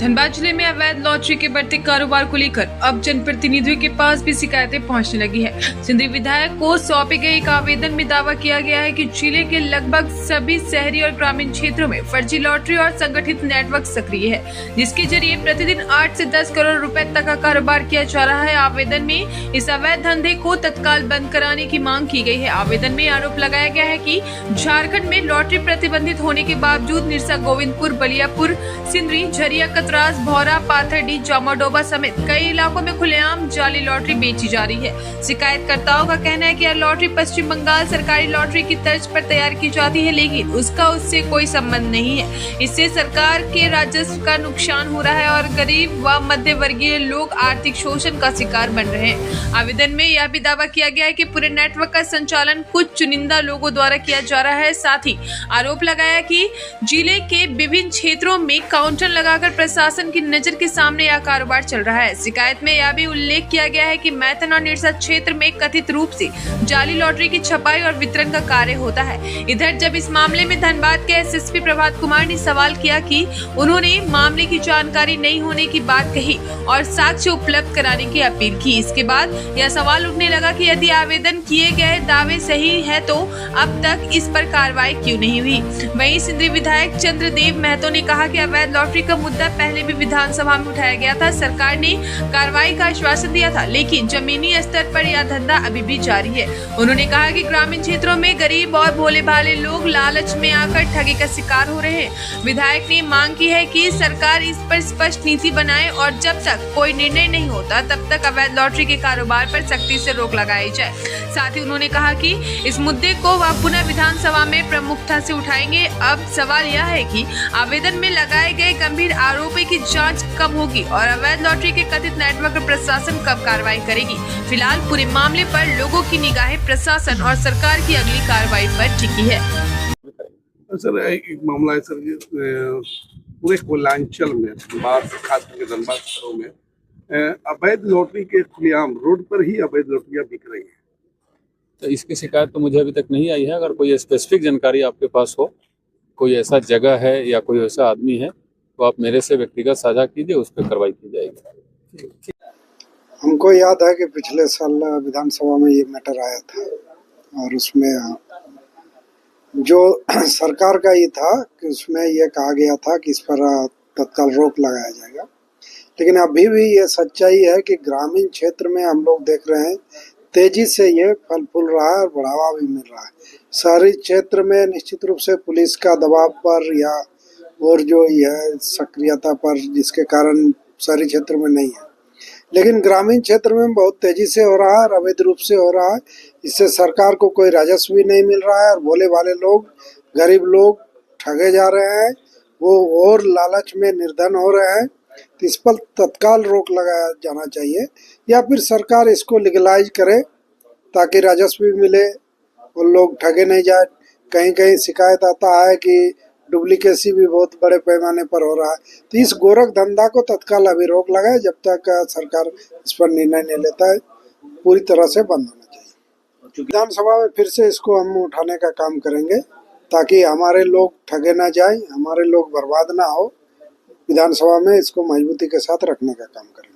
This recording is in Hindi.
धनबाद जिले में अवैध लॉटरी के बढ़ते कारोबार को लेकर अब जनप्रतिनिधियों के पास भी शिकायतें पहुंचने लगी है। सिंधी विधायक को सौंपे गए एक आवेदन में दावा किया गया है कि जिले के लगभग सभी शहरी और ग्रामीण क्षेत्रों में फर्जी लॉटरी और संगठित नेटवर्क सक्रिय है, जिसके जरिए प्रतिदिन 8 से 10 करोड़ रुपए तक का कारोबार किया जा रहा है। आवेदन में इस अवैध धंधे को तत्काल बंद कराने की मांग की गई है। आवेदन में आरोप लगाया गया है कि झारखंड में लॉटरी प्रतिबंधित होने के बावजूद निरसा, गोविंदपुर, बलियापुर, सिंदरी, झरिया, कतरास, भौरा, पाथरडी, जामाडोबा समेत कई इलाकों में खुलेआम जाली लॉटरी बेची जा रही है। शिकायतकर्ताओं का कहना है कि यह लॉटरी पश्चिम बंगाल सरकारी लॉटरी की तर्ज पर तैयार की जाती है, लेकिन उसका उससे कोई संबंध नहीं है। इससे सरकार के राजस्व का नुकसान हो रहा है और गरीब व मध्य वर्गीय लोग आर्थिक शोषण का शिकार बन रहे हैं। आवेदन में यह भी दावा किया गया है कि पूरे नेटवर्क का संचालन कुछ चुनिंदा लोगों द्वारा किया जा रहा है। साथ ही आरोप लगाया कि जिले के विभिन्न क्षेत्रों में काउंटर लगाकर प्रशासन की नजर के सामने यह कारोबार चल रहा है। शिकायत में यह भी उल्लेख किया गया है कि मैथन और निरसा क्षेत्र में कथित रूप से जाली लॉटरी की छपाई और वितरण का कार्य होता है। इधर जब इस मामले में धनबाद के एसएसपी प्रभात कुमार ने सवाल किया कि उन्होंने मामले की जानकारी नहीं होने की बात कही और साक्ष्य उपलब्ध कराने की अपील की। इसके बाद यह सवाल उठने लगा कि यदि आवेदन किए गए दावे सही है तो अब तक इस पर कार्रवाई क्यों नहीं हुई। वहीं सिंधी विधायक चंद्रदेव महतो ने कहा कि अवैध लॉटरी का मुद्दा पहले भी विधानसभा में उठाया गया था। सरकार ने कार्रवाई का आश्वासन दिया था, लेकिन जमीनी स्तर पर यह धंधा अभी भी जारी है। उन्होंने कहा कि ग्रामीण क्षेत्रों में गरीब और भोले भाले लोग लालच में आकर ठगी का शिकार हो रहे हैं। विधायक ने मांग की है कि सरकार इस पर स्पष्ट नीति बनाए और जब तक कोई निर्णय नहीं होता तब तक अवैध लॉटरी के कारोबार पर सख्ती से रोक लगाई जाए। साथ ही उन्होंने कहा कि इस मुद्दे को वह पुनः विधानसभा में प्रमुखता से उठाएंगे। अब सवाल यह है कि आवेदन में लगाए गए गंभीर आरोपों की जांच कब होगी और अवैध लॉटरी के कथित नेटवर्क पर प्रशासन कब कार्रवाई करेगी। फिलहाल पूरे मामले पर लोगों की निगाहें प्रशासन और सरकार की अगली कार्रवाई पर टिकी है। सर, एक मामला है सर, पूरे कोयलांचल में खास करके धनबाद शहरों में अवैध लॉटरी के खुलेआम रोड पर ही अवैध लॉटरियां बिक रही हैं। तो इसकी शिकायत तो मुझे अभी तक नहीं आई है। अगर कोई स्पेसिफिक जानकारी आपके पास हो, कोई ऐसा जगह है या कोई ऐसा आदमी है, तो आप मेरे से व्यक्तिगत साझा कीजिए, उस पर कार्रवाई की जाएगी। हमको याद है कि पिछले साल विधानसभा में ये मैटर आया था और उसमें जो सरकार का ये था कि उसमें ये कहा गया था कि इस पर तत्काल रोक लगाया जाएगा, लेकिन अभी भी ये सच्चाई है कि ग्रामीण क्षेत्र में हम लोग देख रहे हैं तेजी से ये फल फूल रहा है और बढ़ावा भी मिल रहा है। शहरी क्षेत्र में निश्चित रूप से पुलिस का दबाव पर या और जो यह सक्रियता पर, जिसके कारण शहरी क्षेत्र में नहीं है, लेकिन ग्रामीण क्षेत्र में बहुत तेजी से हो रहा है और अवैध रूप से हो रहा है। इससे सरकार को कोई राजस्व भी नहीं मिल रहा है और भोले भाले लोग, गरीब लोग ठगे जा रहे हैं, वो और लालच में निर्धन हो रहे हैं। तो इस पर तत्काल रोक लगाया जाना चाहिए या फिर सरकार इसको लीगलाइज करे ताकि राजस्व भी मिले और लोग ठगे नहीं जाए। कहीं कहीं शिकायत आता है कि डुप्लीकेसी भी बहुत बड़े पैमाने पर हो रहा है। तो इस गोरख धंधा को तत्काल अभी रोक लगाए जब तक सरकार इस पर निर्णय नहीं लेता है, पूरी तरह से बंद होना चाहिए। विधानसभा में फिर से इसको हम उठाने का काम करेंगे ताकि हमारे लोग ठगे ना जाए, हमारे लोग बर्बाद ना हो। विधानसभा में इसको मजबूती के साथ रखने का काम करेंगे।